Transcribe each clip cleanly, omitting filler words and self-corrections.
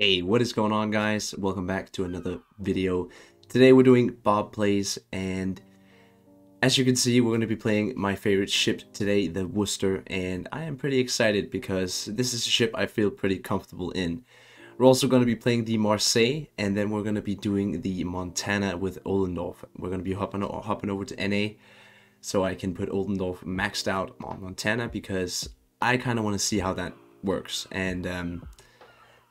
Hey, what is going on, guys? Welcome back to another video. Today we're doing Bob Plays, and as you can see, we're going to be playing my favorite ship today, the Worcester, and I am pretty excited because this is a ship I feel pretty comfortable in. We're also going to be playing the Marseille, and then we're going to be doing the Montana with Oldendorf. We're going to be hopping over to NA, so I can put Oldendorf maxed out on Montana, because I kind of want to see how that works, and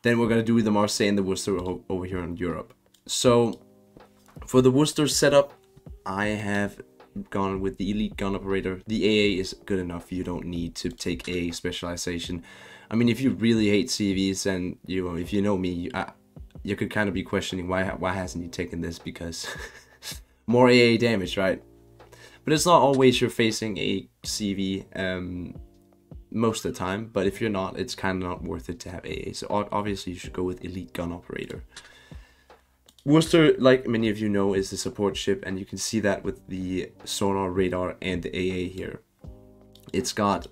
then we're going to do the Marseille and the Worcester over here in Europe. So, for the Worcester setup, I have gone with the Elite Gun Operator. The AA is good enough. You don't need to take AA specialization. I mean, if you really hate CVs, and if you know me, you could kind of be questioning why hasn't he taken this, because more AA damage, right? But it's not always you're facing a CV most of the time, but if you're not, it's kind of not worth it to have AA. So obviously you should go with Elite Gun Operator. Worcester, like many of you know, is the support ship, and you can see that with the sonar, radar, and the AA here. It's got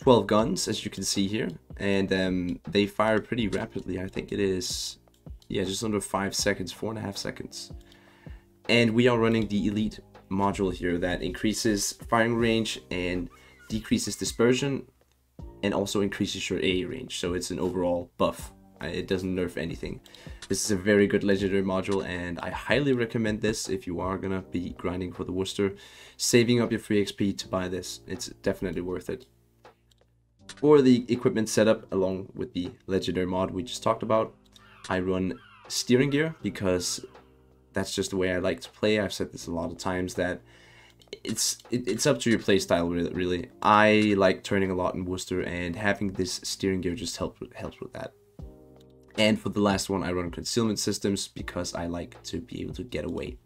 12 guns, as you can see here, and they fire pretty rapidly. I think it is, yeah, just under 5 seconds, 4.5 seconds. And we are running the Elite module here that increases firing range and decreases dispersion, and also increases your AA range, so it's an overall buff. It doesn't nerf anything. This is a very good legendary module, and I highly recommend this if you are gonna be grinding for the Worcester, saving up your free XP to buy this. It's definitely worth it. For the equipment setup, along with the legendary mod we just talked about, I run steering gear because that's just the way I like to play. I've said this a lot of times that it's up to your playstyle, really. I like turning a lot in Worcester, and having this steering gear just helps with that. And for the last one, I run concealment systems because I like to be able to get away.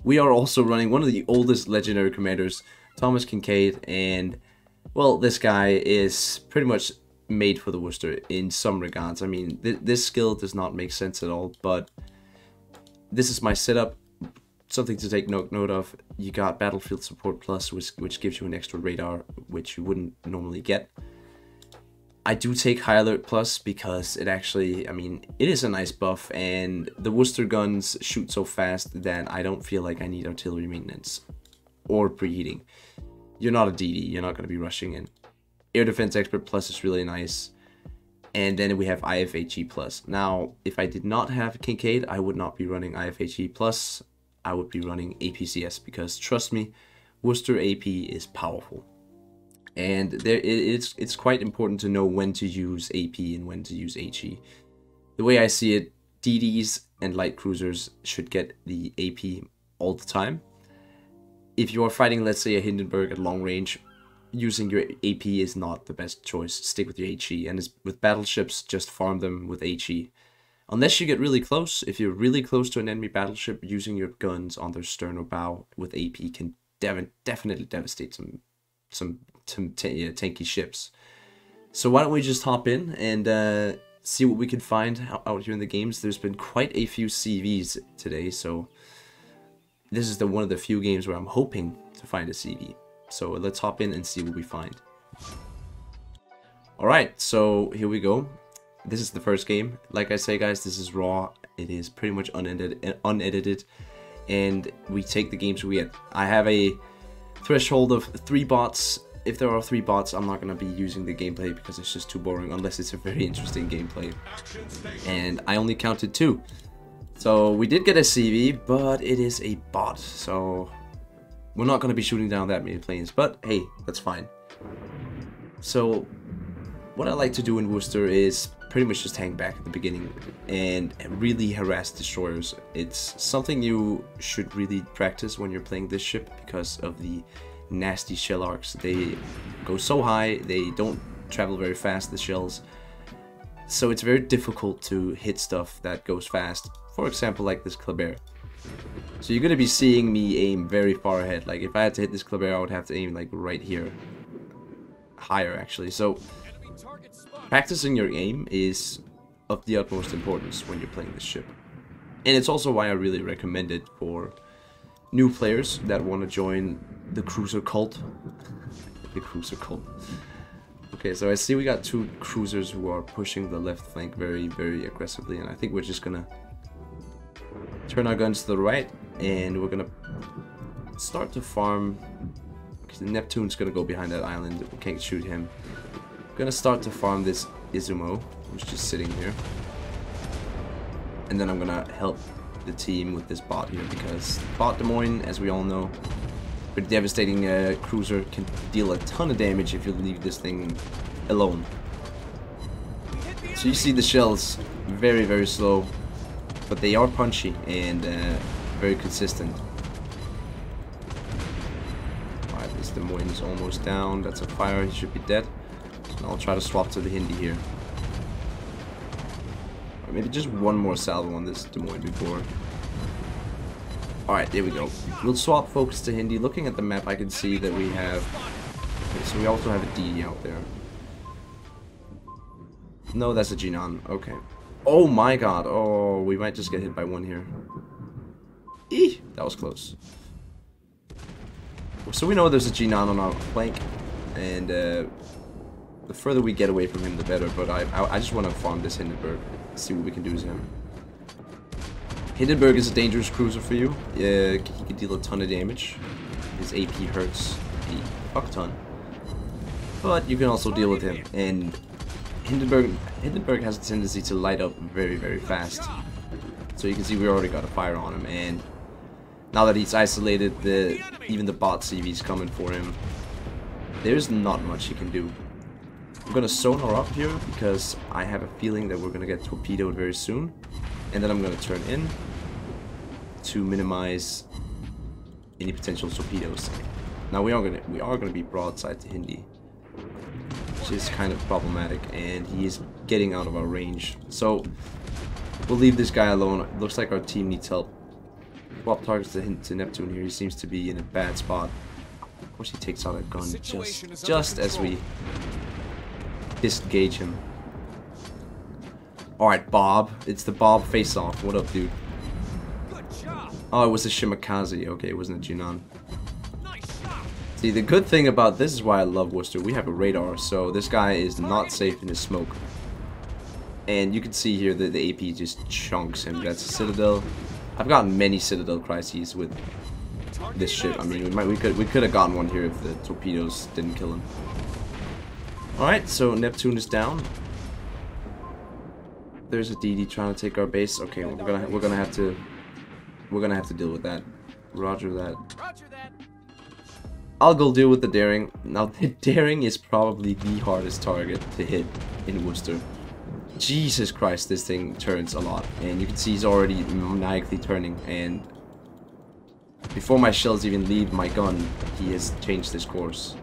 We are also running one of the oldest legendary commanders, Thomas Kincaid, and well, this guy is pretty much made for the Worcester in some regards. I mean, this skill does not make sense at all, but this is my setup. Something to take note of: you got Battlefield Support Plus, which gives you an extra radar, which you wouldn't normally get. I do take High Alert Plus because it actually, I mean, it is a nice buff, and the Worcester guns shoot so fast that I don't feel like I need artillery maintenance or preheating. You're not a DD, you're not going to be rushing in. Air Defense Expert Plus is really nice. And then we have IFHE Plus. Now, if I did not have Kincaid, I would not be running IFHE Plus. I would be running APCS, because trust me, Worcester AP is powerful. And it's quite important to know when to use AP and when to use HE. The way I see it, DDs and light cruisers should get the AP all the time. If you are fighting, let's say, a Hindenburg at long range, using your AP is not the best choice. Stick with your HE, and with battleships, just farm them with HE. Unless you get really close. If you're really close to an enemy battleship, using your guns on their stern or bow with AP can definitely devastate some tanky ships. So why don't we just hop in and see what we can find out here in the games. There's been quite a few CVs today, so this is one of the few games where I'm hoping to find a CV. So let's hop in and see what we find. Alright, so here we go. This is the first game. Like I say, guys, this is raw. It is pretty much unedited, and we take the games we get. I have a threshold of 3 bots. If there are 3 bots, I'm not going to be using the gameplay because it's just too boring, unless it's a very interesting gameplay. And I only counted 2. So we did get a CV, but it is a bot. So we're not going to be shooting down that many planes, but hey, that's fine. So what I like to do in Worcester is pretty much just hang back at the beginning and really harass destroyers. It's something you should really practice when you're playing this ship because of the nasty shell arcs. They go so high, they don't travel very fast, the shells. So it's very difficult to hit stuff that goes fast. For example, like this Kleber. So you're going to be seeing me aim very far ahead. Like if I had to hit this Kleber, I would have to aim like right here. Higher, actually. So practicing your aim is of the utmost importance when you're playing this ship. And it's also why I really recommend it for new players that want to join the cruiser cult. The cruiser cult. Okay, so I see we got two cruisers who are pushing the left flank very, very aggressively, and I think we're just gonna turn our guns to the right, and we're gonna start to farm. Neptune's gonna go behind that island. We can't shoot him. We're gonna start to farm this Izumo, who's just sitting here, and then I'm gonna help the team with this bot here, because bot Des Moines, as we all know, a devastating cruiser, can deal a ton of damage if you leave this thing alone. So you see the shells, very, very slow, but they are punchy and very consistent. Alright, this Des Moines is almost down. That's a fire, he should be dead. And I'll try to swap to the Hindi here. Or maybe just one more salvo on this Des Moines before. Alright, there we go. We'll swap focus to Hindi. Looking at the map, I can see that we have... Okay, so we also have a D out there. No, that's a Jinan. Okay. Oh my god. Oh, we might just get hit by one here. Eeh! That was close. So we know there's a Jinan on our flank. And the further we get away from him, the better. But I just want to farm this Hindenburg. See what we can do to him. Hindenburg is a dangerous cruiser for you. He can deal a ton of damage. His AP hurts a fuck ton. But you can also deal with him. And Hindenburg has a tendency to light up very, very fast. So you can see we already got a fire on him. And now that he's isolated, even the bot CV's coming for him. There's not much he can do. I'm gonna sonar up here because I have a feeling that we're gonna get torpedoed very soon. And then I'm going to turn in to minimize any potential torpedoes. Now we are going to be broadside to Hindi, which is kind of problematic, and he is getting out of our range. So we'll leave this guy alone. It looks like our team needs help. Swap targets to Neptune here. He seems to be in a bad spot. Of course, he takes out a gun just as we disengage him. Alright, Bob. It's the Bob face-off. What up, dude? Oh, it was a Shimakaze. Okay, it wasn't a Jinan. See, the good thing about this is why I love Worcester. We have a radar, so this guy is not safe in his smoke. And you can see here that the AP just chunks him. That's a Citadel. I've gotten many Citadel crises with this ship. I mean, we could have gotten one here if the torpedoes didn't kill him. Alright, so Neptune is down. There's a DD trying to take our base. Okay, we're gonna have to deal with that. Roger that. I'll go deal with the daring. Now the daring is probably the hardest target to hit in Worcester. Jesus Christ, this thing turns a lot, and you can see he's already maniacally turning. And before my shells even leave my gun, he has changed his course.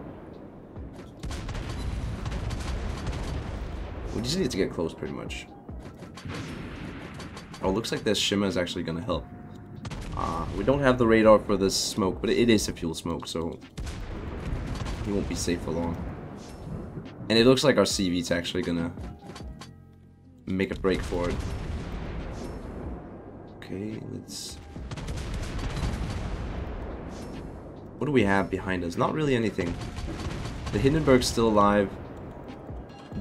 We just need to get close, pretty much. Oh, looks like this shimmer is actually gonna help. We don't have the radar for this smoke, but it is a fuel smoke, so he won't be safe for long. And it looks like our CV is actually gonna make a break for it. Okay, let's... What do we have behind us? Not really anything. The Hindenburg's still alive.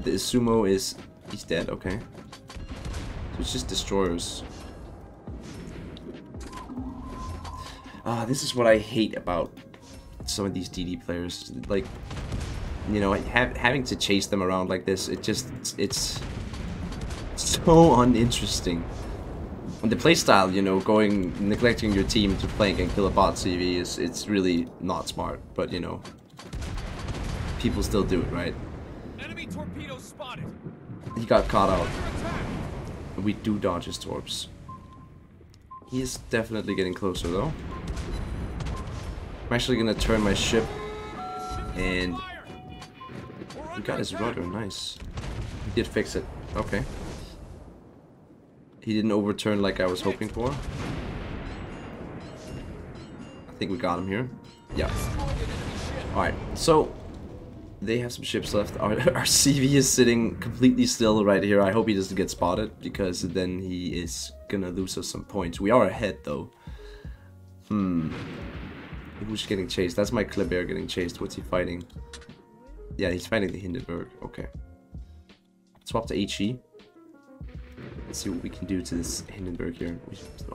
The Sumo is... He's dead, okay. It's just destroyers. This is what I hate about some of these DD players. Like, you know, having to chase them around like this, it's so uninteresting. And the playstyle, you know, neglecting your team to flank and kill a bot CV it's really not smart. But, you know, people still do it, right? Enemy torpedo spotted. He got caught out. We do dodge his torps. He is definitely getting closer though. I'm actually gonna turn my ship, and we got his rudder. Nice. He did fix it. Okay. He didn't overturn like I was hoping for. I think we got him here. Yeah. Alright, so they have some ships left. Our CV is sitting completely still right here. I hope he doesn't get spotted, because then he is gonna lose us some points. We are ahead though. Who's getting chased? That's my Kleber getting chased. What's he fighting? Yeah, he's fighting the Hindenburg. Okay. Swap to HE. Let's see what we can do to this Hindenburg here.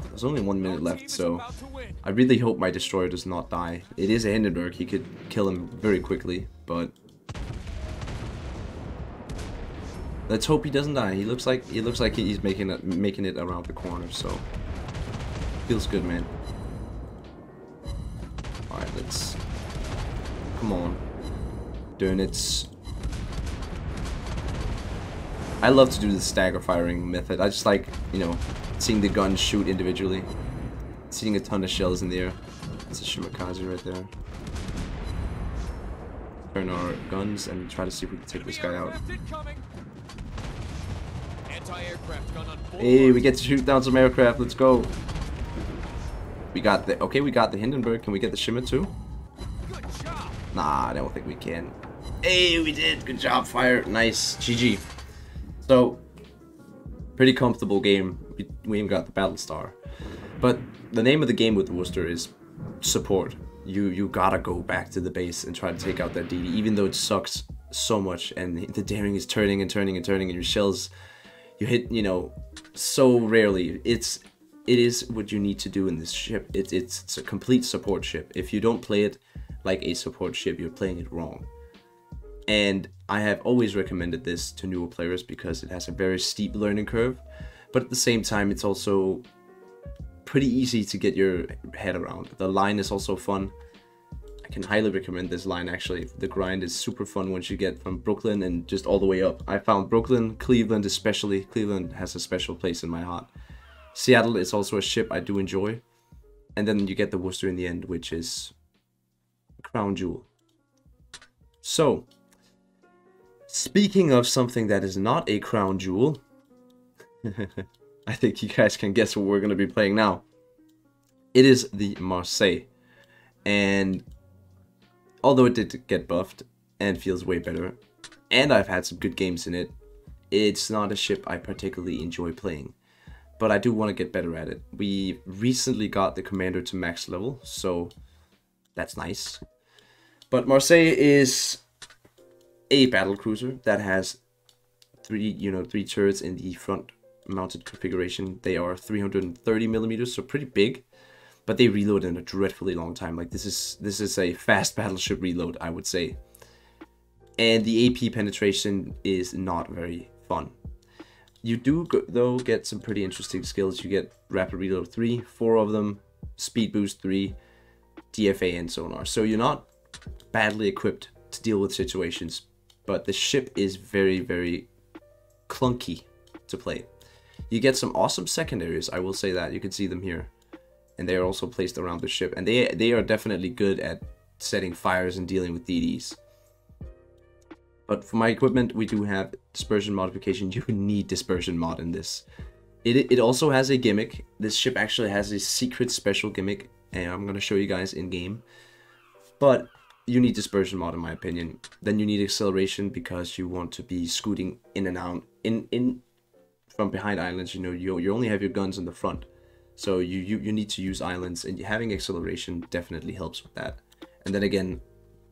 There's only 1 minute left, so I really hope my destroyer does not die. It is a Hindenburg. He could kill him very quickly, but let's hope he doesn't die. He looks like he's making it around the corner, so feels good, man. All right, let's come on, doing it. I love to do the stagger firing method. I just like, you know, seeing the guns shoot individually, seeing a ton of shells in the air. That's a Shimakaze right there. Turn our guns and try to see if we can take this guy out. Hey, we get to shoot down some aircraft. Let's go. We got the Hindenburg. Can we get the Shimmer too? Nah, I don't think we can. Hey, we did. Good job, fire. Nice. GG. So, pretty comfortable game. We even got the battle star. But the name of the game with the Worcester is support. You gotta go back to the base and try to take out that DD, even though it sucks so much and the daring is turning and turning and turning, and your shells you hit, you know, so rarely. It is what you need to do in this ship. It's a complete support ship. If you don't play it like a support ship, you're playing it wrong. And I have always recommended this to newer players because it has a very steep learning curve, but at the same time it's also pretty easy to get your head around. The line is also fun. I can highly recommend this line actually. The grind is super fun once you get from Brooklyn and just all the way up. I found Brooklyn, Cleveland especially. Cleveland has a special place in my heart. Seattle is also a ship I do enjoy. And then you get the Worcester in the end, which is a crown jewel. So, speaking of something that is not a crown jewel, I think you guys can guess what we're going to be playing now. It is the Marseille. And although it did get buffed and feels way better, and I've had some good games in it, it's not a ship I particularly enjoy playing. But I do want to get better at it. We recently got the commander to max level, so that's nice. But Marseille is a battle cruiser that has three turrets in the front mounted configuration. They are 330 millimeters, so pretty big, but they reload in a dreadfully long time. Like this is a fast battleship reload, I would say. And the AP penetration is not very fun. You do though get some pretty interesting skills. You get rapid reload 3, 4 of them, speed boost 3, DFA and sonar. So you're not badly equipped to deal with situations, but the ship is very, very clunky to play. You get some awesome secondaries, I will say that. You can see them here. And they are also placed around the ship. And they are definitely good at setting fires and dealing with DDs. But for my equipment, we do have dispersion modification. You need dispersion mod in this. It also has a gimmick. This ship actually has a secret special gimmick, and I'm going to show you guys in game. But you need dispersion mod in my opinion. Then you need acceleration because you want to be scooting in and out from behind islands. You know, you only have your guns in the front, so you need to use islands, and having acceleration definitely helps with that. And then again,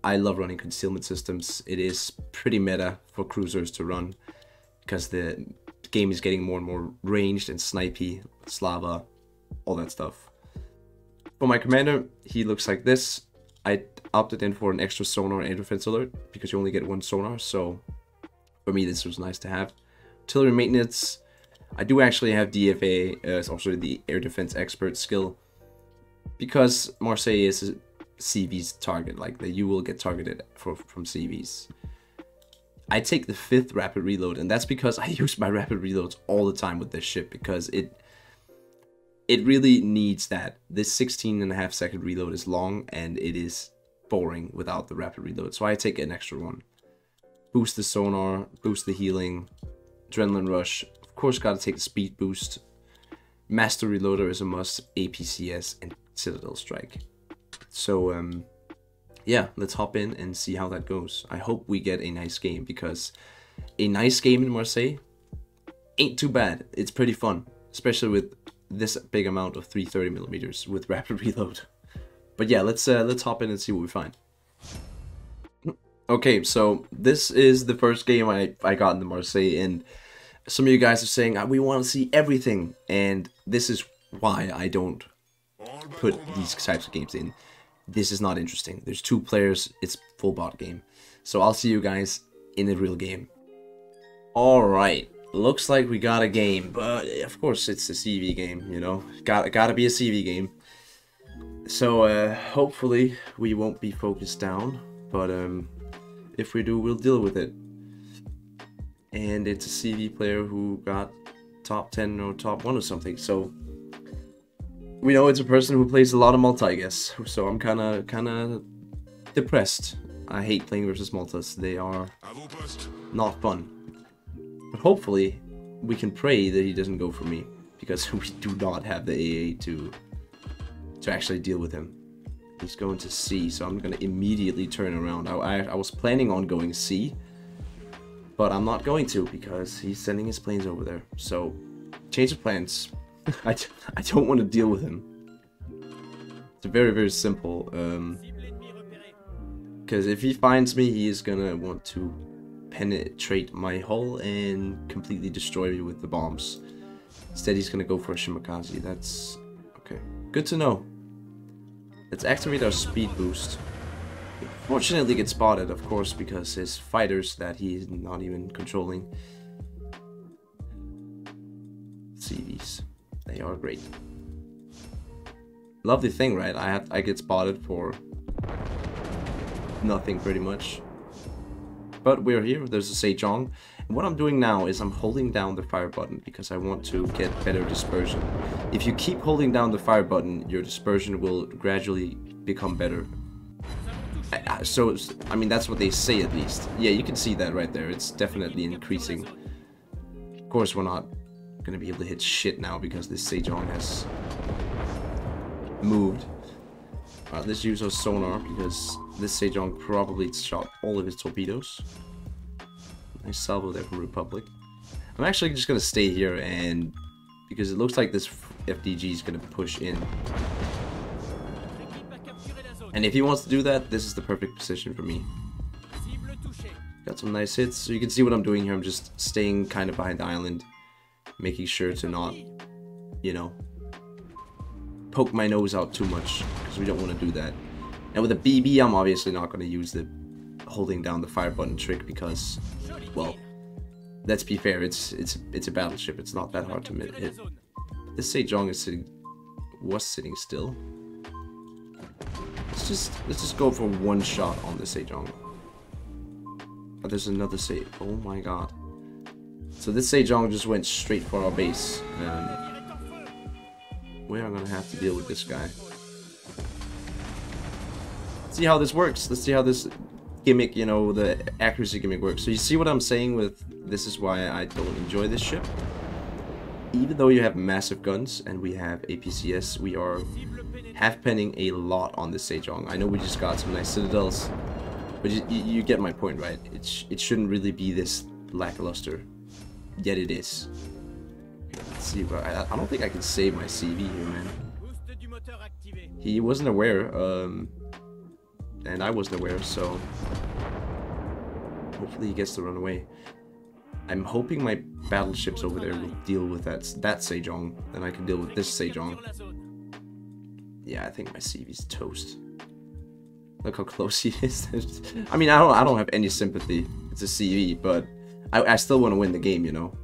I love running concealment systems. It is pretty meta for cruisers to run because the game is getting more and more ranged and snipey, Slava, all that stuff. For my commander, he looks like this. I opted in for an extra sonar and air defense alert because you only get one sonar, so for me this was nice to have. Artillery maintenance, I do actually have DFA, it's also the air defense expert skill, because Marseille is CV's target, like you will get targeted from CVs. I take the 5th rapid reload, and that's because I use my rapid reloads all the time with this ship, because it really needs that. This 16.5 second reload is long, and it is boring without the rapid reload, so I take an extra one. Boost the sonar, boost the healing, adrenaline rush, of course gotta take the speed boost. Master reloader is a must, APCS, and Citadel strike. So yeah, let's hop in and see how that goes. I hope we get a nice game, because a nice game in Marseille ain't too bad. It's pretty fun, especially with this big amount of 330 millimeters with rapid reload. But yeah, let's hop in and see what we find. Okay, so this is the first game I got in the Marseille, and some of you guys are saying we want to see everything, and this is why I don't put these types of games in. This is not interesting. There's 2 players, it's full bot game. So I'll see you guys in the real game. Alright, looks like we got a game, but of course it's a CV game, you know. Gotta be a CV game. So hopefully we won't be focused down, but if we do, we'll deal with it. And it's a CV player who got top 10 or top 1 or something, so we know it's a person who plays a lot of Malta, I guess. So I'm kinda depressed. I hate playing versus Maltas. They are not fun. But hopefully we can pray that he doesn't go for me, because we do not have the AA to actually deal with him. He's going to C, so I'm gonna immediately turn around. I was planning on going C, but I'm not going to because he's sending his planes over there. So change of plans. I don't want to deal with him. It's very, very simple. Because if he finds me, he is gonna want to penetrate my hull and completely destroy me with the bombs. Instead, he's gonna go for a Shimakaze. That's okay. Good to know. Let's activate our speed boost. Fortunately, gets spotted, of course, because his fighters that he's not even controlling. CVs. They are great. Lovely thing, right? I get spotted for nothing pretty much. But we're here. There's a Sejong. And what I'm doing now is I'm holding down the fire button because I want to get better dispersion. If you keep holding down the fire button, your dispersion will gradually become better. So, I mean, that's what they say at least. Yeah, you can see that right there. It's definitely increasing. Of course, we're not gonna be able to hit shit now because this Sejong has moved. Let's use our sonar because this Sejong probably shot all of his torpedoes. Nice salvo there from Republic. I'm actually just gonna stay here and because it looks like this FDG is gonna push in. And if he wants to do that, this is the perfect position for me. Got some nice hits. So you can see what I'm doing here. I'm just staying kind of behind the island, making sure to not, you know, poke my nose out too much because we don't want to do that. And with a BB, I'm obviously not going to use the holding down the fire button trick because, well, let's be fair, it's a battleship. It's not that hard to hit. This Sejong was sitting still. Let's just go for one shot on the Sejong. Oh, there's another Sejong. Oh my god. So this Sejong just went straight for our base. We are gonna have to deal with this guy. Let's see how this works. Let's see how this gimmick, you know, the accuracy gimmick works. So you see what I'm saying with this is why I don't enjoy this ship. Even though you have massive guns and we have APCS, we are half-penning a lot on this Sejong. I know we just got some nice citadels, but you get my point, right? It shouldn't really be this lackluster, yet it is. Let's see, but I don't think I can save my CV here, man. He wasn't aware, and I wasn't aware, so hopefully he gets to run away. I'm hoping my battleships over there will deal with that Sejong, then I can deal with this Sejong. Yeah, I think my CV's toast. Look how close he is. I mean, I don't have any sympathy. It's a CV, but I still want to win the game, you know.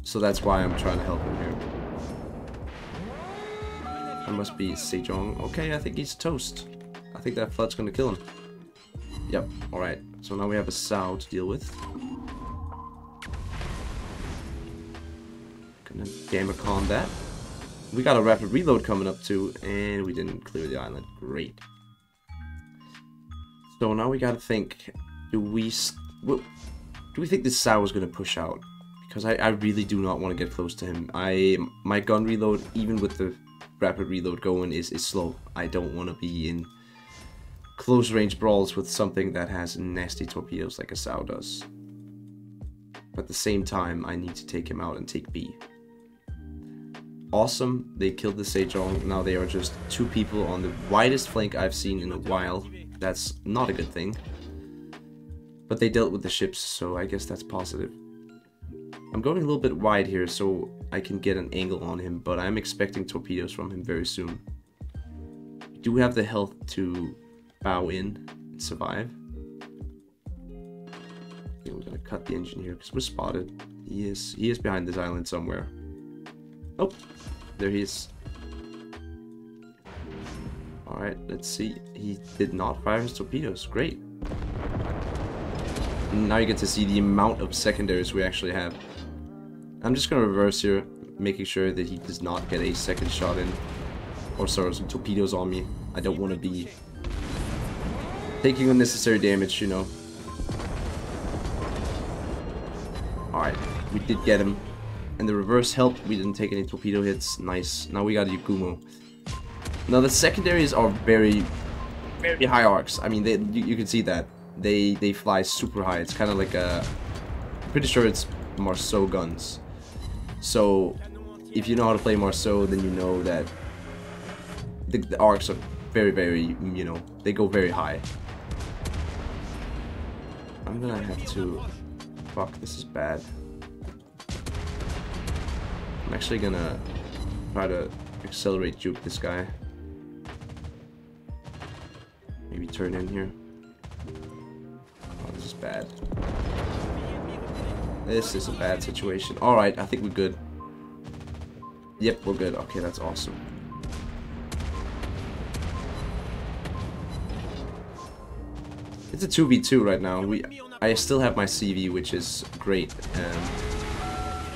So that's why I'm trying to help him here. That must be Sejong. Okay, I think he's toast. I think that flood's gonna kill him. Yep. All right. So now we have a Sao to deal with. Gonna Gamma Con that. We got a rapid reload coming up too, and we didn't clear the island. Great. So now we gotta think. Do we think this Sao is gonna push out? Because I really do not want to get close to him. My gun reload, even with the rapid reload going, is slow. I don't want to be in close range brawls with something that has nasty torpedoes like a Sao does. But at the same time, I need to take him out and take B. Awesome, they killed the Sejong. Now they are just 2 people on the widest flank I've seen in a while. That's not a good thing. But they dealt with the ships, so I guess that's positive. I'm going a little bit wide here so I can get an angle on him, but I'm expecting torpedoes from him very soon. We do have the health to bow in and survive. Okay, we're gonna cut the engine here because we're spotted. He is behind this island somewhere. Oh, there he is. Alright, let's see. He did not fire his torpedoes. Great. Now you get to see the amount of secondaries we actually have. I'm just gonna reverse here, making sure that he does not get a second shot in. Or sorry, some torpedoes on me. I don't want to be taking unnecessary damage, you know. Alright, we did get him. And the reverse helped. We didn't take any torpedo hits. Nice. Now we got Yukumo. Now the secondaries are very, very high arcs. I mean, you can see that. They fly super high. It's kind of like a... I'm pretty sure it's Marseille guns. So, if you know how to play Marseille, then you know that the arcs are very, very, you know, they go very high. I'm gonna have to... Fuck, this is bad. I'm actually gonna try to accelerate juke this guy. Maybe turn in here. Oh, this is bad. This is a bad situation. Alright, I think we're good. Yep, we're good. Okay, that's awesome. It's a 2v2 right now. I still have my CV, which is great.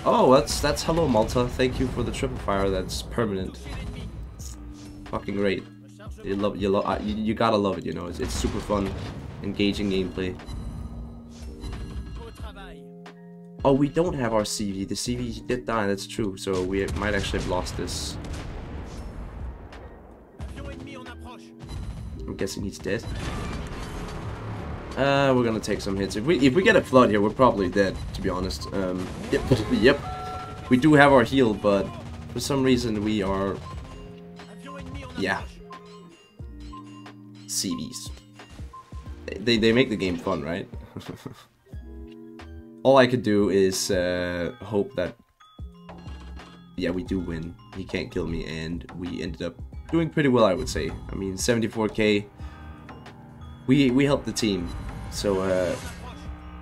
Oh, that's hello Malta. Thank you for the triple fire. That's permanent. Fucking great. You gotta love it. You know, it's super fun, engaging gameplay. Oh, we don't have our CV. The CV did die. That's true. So we might actually have lost this. I'm guessing he's dead. We're gonna take some hits. If we get a flood here, we're probably dead, to be honest. Yep, yep. We do have our heal, but for some reason we are... Yeah. CVs. They make the game fun, right? All I could do is hope that... Yeah, we do win. He can't kill me, and we ended up doing pretty well, I would say. I mean, 74k. We helped the team, so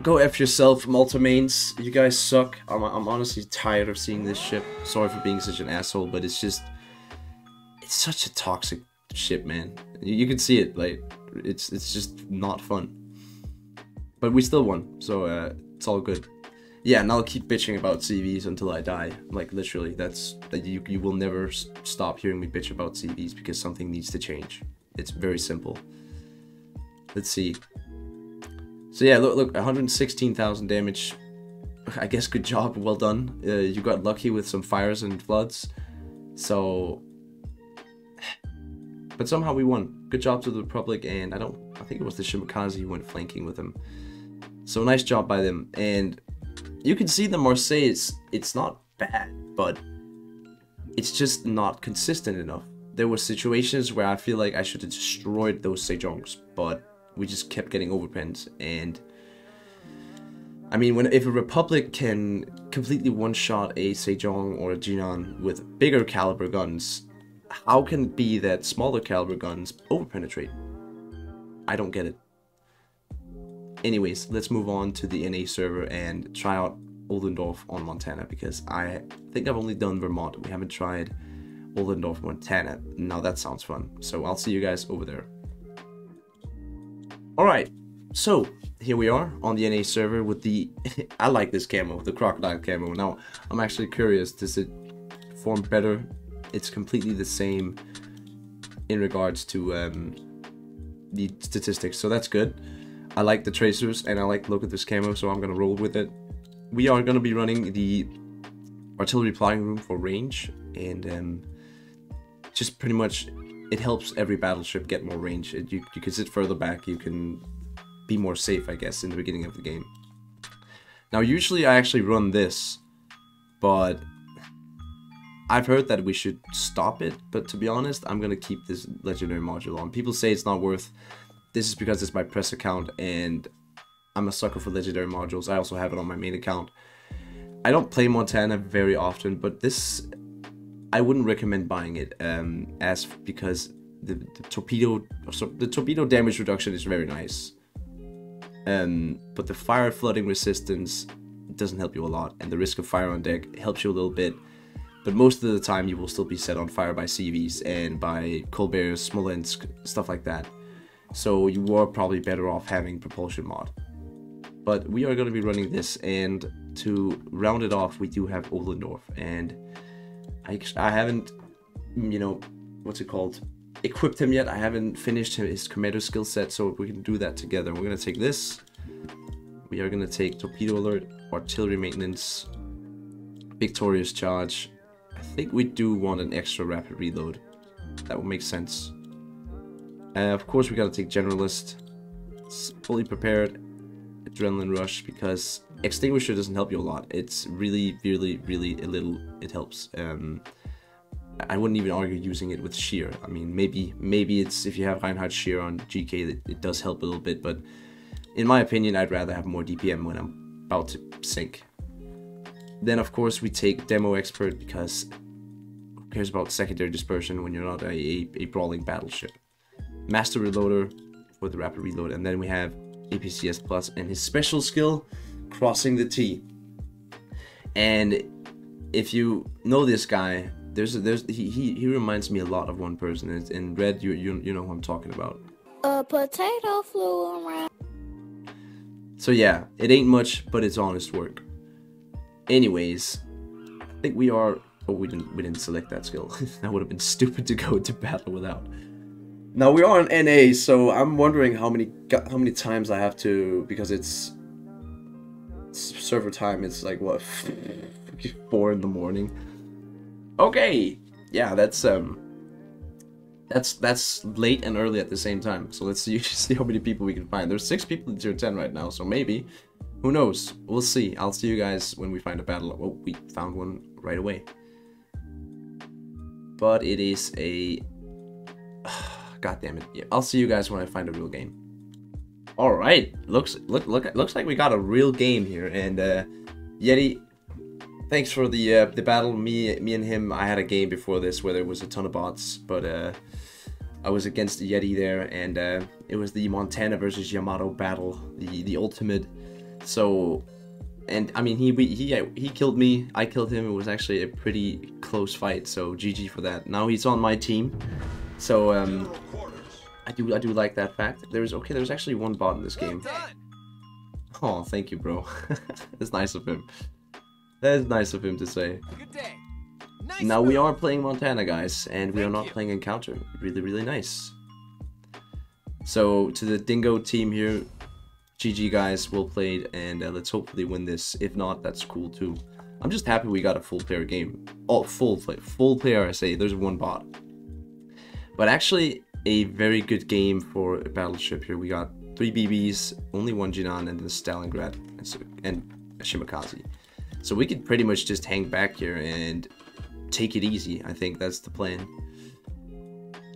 go F yourself, Malta mains. You guys suck. I'm honestly tired of seeing this ship. Sorry for being such an asshole, but it's such a toxic ship, man. You can see it, like it's just not fun. But we still won, so it's all good. Yeah, and I'll keep bitching about CVs until I die. Like literally, you will never stop hearing me bitch about CVs because something needs to change. It's very simple. Let's see. So yeah, look, 116,000 damage. I guess good job, well done. You got lucky with some fires and floods. So, but somehow we won. Good job to the Republic, and I think it was the Shimakaze who went flanking with them. So nice job by them. And you can see the Marseille, it's not bad, but it's just not consistent enough. There were situations where I feel like I should have destroyed those Sejongs, but we just kept getting overpenned. And I mean, if a Republic can completely one-shot a Sejong or a Jinan with bigger caliber guns, how can it be that smaller caliber guns overpenetrate? I don't get it. Anyways, let's move on to the NA server and try out Oldendorf on Montana, because I think I've only done Vermont. We haven't tried Oldendorf Montana. Now that sounds fun. So I'll see you guys over there. Alright, so here we are on the NA server with the... I like this camo, the crocodile camo. Now, I'm actually curious, does it perform better? It's completely the same in regards to the statistics, so that's good. I like the tracers, and I like the look of this camo, so I'm gonna roll with it. We are gonna be running the artillery plotting room for range, and just pretty much it helps every battleship get more range. You can sit further back, you can be more safe, I guess, in the beginning of the game. Now, usually I actually run this, but I've heard that we should stop it, but to be honest, I'm gonna keep this legendary module on. People say it's not worth this is because it's my press account, and I'm a sucker for legendary modules. I also have it on my main account. I don't play Montana very often, but this, I wouldn't recommend buying it, because the torpedo damage reduction is very nice. But the fire flooding resistance doesn't help you a lot, and the risk of fire on deck helps you a little bit. But most of the time you will still be set on fire by CVs and by Colbert, Smolensk, stuff like that. So you are probably better off having propulsion mod. But we are going to be running this, and to round it off, we do have Oldendorf, and I haven't, you know, what's it called, equipped him yet. I haven't finished his commander skill set, so we can do that together. We're going to take this. We are going to take torpedo alert, artillery maintenance, victorious charge. I think we do want an extra rapid reload. That would make sense. Of course, we got to take generalist, fully prepared, adrenaline rush, because extinguisher doesn't help you a lot. It's really a little, it helps. I wouldn't even argue using it with shear. I mean, maybe it's, if you have Reinhardt shear on GK, it does help a little bit, but in my opinion, I'd rather have more DPM when I'm about to sink. Then of course we take demo expert, because who cares about secondary dispersion when you're not a brawling battleship. Master reloader for the rapid reload, and then we have APCS plus and his special skill, crossing the T. And if you know this guy, he reminds me a lot of one person. In red, you know who I'm talking about. A potato flew around. So yeah, it ain't much, but it's honest work. Anyways, I think we are. Oh, we didn't select that skill. That would have been stupid to go into battle without. Now we are on NA, so I'm wondering how many times I have to, because it's server time. It's like what, 4 in the morning. Okay, yeah, that's late and early at the same time. So let's see how many people we can find. There's 6 people in tier 10 right now, so maybe, who knows? We'll see. I'll see you guys when we find a battle. Oh, we found one right away. But it is a, god damn it. Yeah, I'll see you guys when I find a real game. All right, looks like we got a real game here, and Yeti, thanks for the battle. Me and him, I had a game before this where there was a ton of bots, but I was against the Yeti there, and it was the Montana versus Yamato battle, the ultimate. So, and I mean, he killed me, I killed him. It was actually a pretty close fight, so GG for that. Now he's on my team, so I do like that fact. There's actually one bot in this game. Oh, thank you, bro. That's nice of him. That is nice of him to say. Nice. Now we are playing Montana, guys, and we are not playing Encounter. Really nice. So to the Dingo team here, GG guys, well played, and let's hopefully win this. If not, that's cool too. I'm just happy we got a full player game. Oh, full player, I say. There's one bot. But actually, a very good game for a battleship here. We got 3 BBs, only 1 Jinan, and the Stalingrad, and a Shimakaze. So we could pretty much just hang back here and take it easy. I think that's the plan.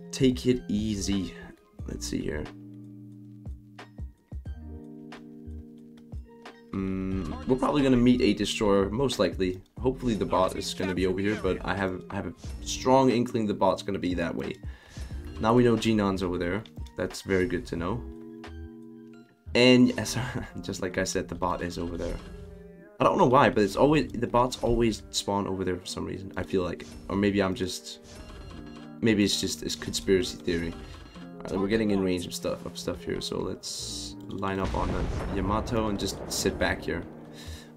Take it easy. Let's see here. We're probably gonna meet a destroyer, most likely. Hopefully the bot is gonna be over here, but I have a strong inkling the bot's gonna be that way. Now we know Jinan's over there. That's very good to know. And yes, just like I said, the bot is over there. I don't know why, but it's always, the bots always spawn over there for some reason, I feel like. Or maybe it's just a conspiracy theory. Alright, we're getting in range of stuff here, so let's line up on the Yamato and just sit back here.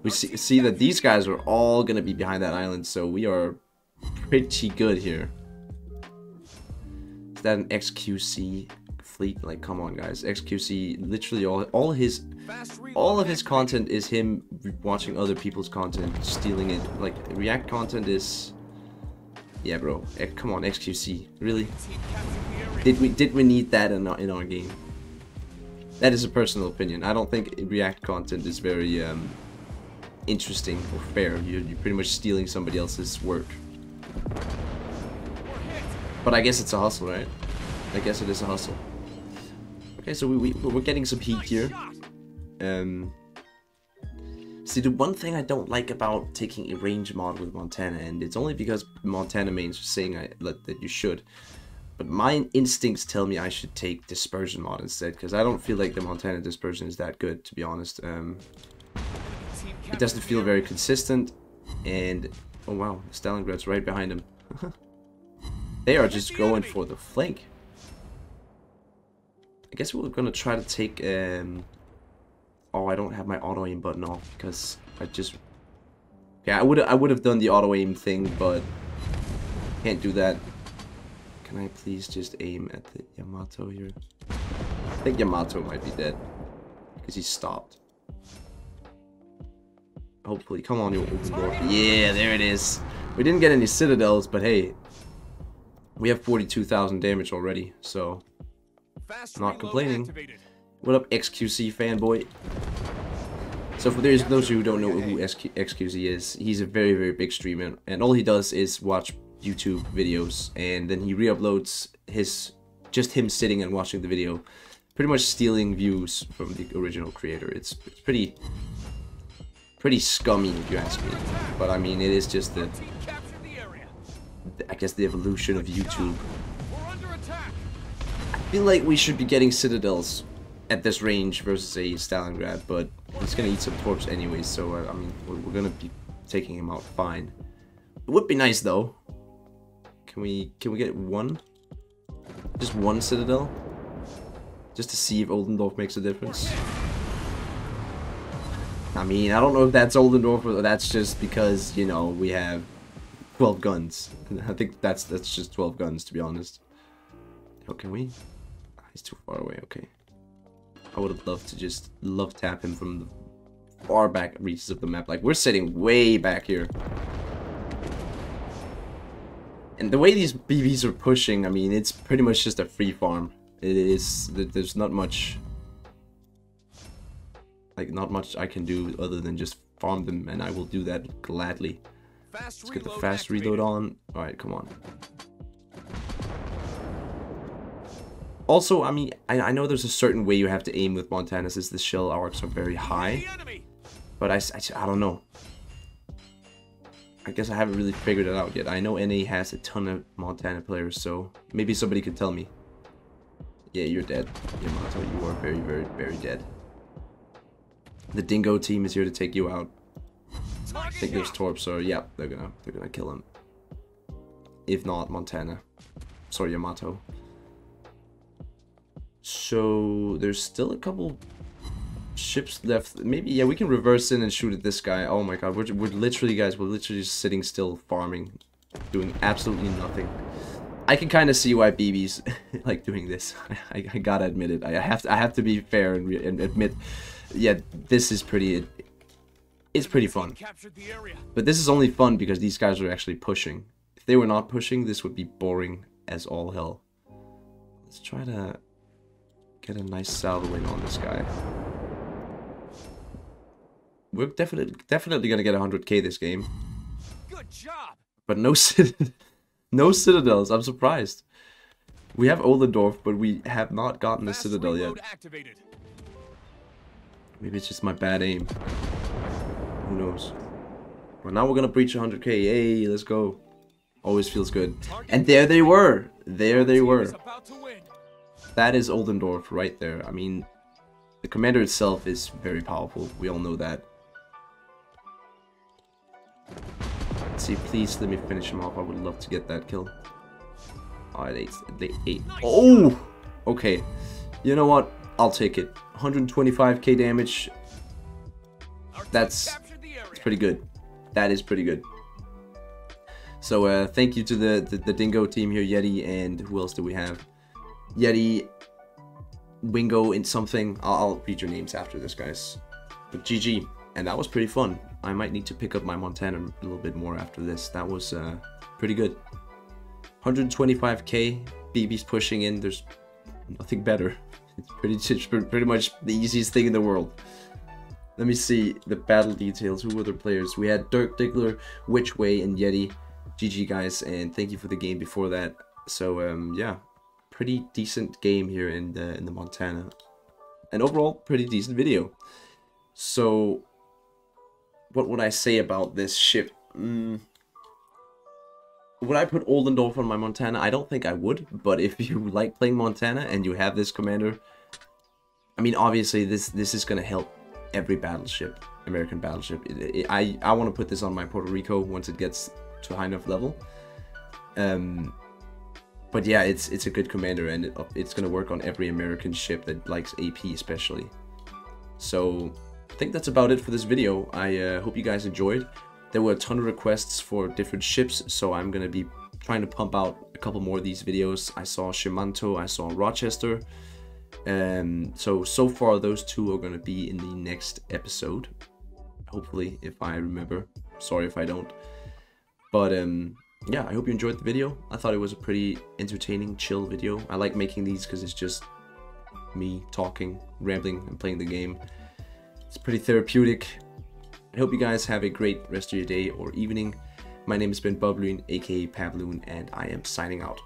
We see that these guys are all gonna be behind that island, so we are pretty good here. Is that an XQC fleet? Like, come on, guys. XQC, literally all of his content is him watching other people's content, stealing it. Like, React content is, yeah, bro. Come on, XQC, really? Did we need that in our game? That is a personal opinion. I don't think React content is very interesting or fair. You're pretty much stealing somebody else's work. But I guess it's a hustle, right? I guess it is a hustle. Okay, so we're getting some heat here. See, the one thing I don't like about taking a range mod with Montana, and it's only because Montana mains are saying that you should, but my instincts tell me I should take Dispersion mod instead, because I don't feel like the Montana Dispersion is that good, to be honest. It doesn't feel very consistent, and oh wow, Stalingrad's right behind him. They are just going for the flank. I guess we're gonna try to take oh, I don't have my auto aim button off because I just... Yeah, I would have done the auto aim thing, but can't do that. Can I please just aim at the Yamato here? I think Yamato might be dead because he stopped. Hopefully, come on, you Oldendorf. Yeah, there it is. We didn't get any citadels, but hey, we have 42,000 damage already, so not complaining. What up, XQC fanboy? So for those of you who don't know who XQC is, he's a very, very big streamer, and all he does is watch YouTube videos, and then he re-uploads just him sitting and watching the video, pretty much stealing views from the original creator. It's pretty scummy if you ask me, but I mean it is just I guess the evolution of YouTube. I feel like we should be getting citadels at this range versus a Stalingrad, but he's gonna eat some torps anyways, so I mean we're gonna be taking him out fine. It would be nice though. Can we get one? Just one citadel? Just to see if Oldendorf makes a difference. I mean, I don't know if that's Oldendorf or that's just because, you know, we have 12 guns. I think that's just 12 guns, to be honest. Oh, can we? He's too far away, okay. I would have loved to just love tap him from the far back reaches of the map. Like, we're sitting way back here. And the way these BBs are pushing, I mean, it's pretty much just a free farm. It is, there's not much, like, not much I can do other than just farm them, and I will do that gladly. Let's get the fast reload on. Alright, come on. Also, I mean, I know there's a certain way you have to aim with Montana since the shell arcs are very high. But I don't know. I guess I haven't really figured it out yet. I know NA has a ton of Montana players, so maybe somebody could tell me. Yeah, you're dead. Yamato, you are very, very, very dead. The Dingo team is here to take you out. I think those torps are, yeah, they're gonna kill him. If not, Montana. Sorry, Yamato. So there's still a couple ships left. Maybe, yeah, we can reverse in and shoot at this guy. Oh my god, we're literally, guys, we're literally just sitting still, farming, doing absolutely nothing. I can kind of see why BBs like doing this. I gotta admit it. I have to be fair and admit, yeah, this is pretty. It's pretty fun. But this is only fun because these guys are actually pushing. If they were not pushing, this would be boring as all hell. Let's try to get a nice salvo win on this guy. We're definitely gonna get 100k this game. Good job. But no citadels. I'm surprised. We have Oldendorf, but we have not gotten a citadel yet. Maybe it's just my bad aim. Who knows? Well, now we're gonna breach 100k. Hey, let's go. Always feels good. And there they were. There they were. That is Oldendorf right there. I mean, the commander itself is very powerful. We all know that. Let's see, please let me finish him off. I would love to get that kill. Alright, they ate. Oh! Okay. You know what? I'll take it. 125k damage. That's pretty good. That is pretty good. So, thank you to the Dingo team here, Yeti, and who else do we have? Yeti, Wingo, and something. I'll read your names after this, guys. But GG. And that was pretty fun. I might need to pick up my Montana a little bit more after this. That was pretty good. 125k, BB's pushing in. There's nothing better. It's pretty much the easiest thing in the world. Let me see the battle details. Who were the players? We had Dirk Diggler, Whichway, and Yeti. GG, guys, and thank you for the game before that. So, yeah, pretty decent game here in the Montana. And overall, pretty decent video. So, what would I say about this ship? Would I put Oldendorf on my Montana? I don't think I would, but if you like playing Montana and you have this commander, I mean, obviously this is gonna help every battleship, American battleship. I want to put this on my Puerto Rico once it gets to a high enough level. But yeah, it's a good commander, and it's gonna work on every American ship that likes AP especially. So I think that's about it for this video. I hope you guys enjoyed. There were a ton of requests for different ships, so I'm gonna be trying to pump out a couple more of these videos. I saw Shimanto, I saw Rochester. So far those two are gonna be in the next episode. Hopefully, if I remember. Sorry if I don't. But yeah, I hope you enjoyed the video. I thought it was a pretty entertaining, chill video. I like making these because it's just me talking, rambling, and playing the game. It's pretty therapeutic. I hope you guys have a great rest of your day or evening. My name has been BobLyn, aka PabLoon, and I am signing out.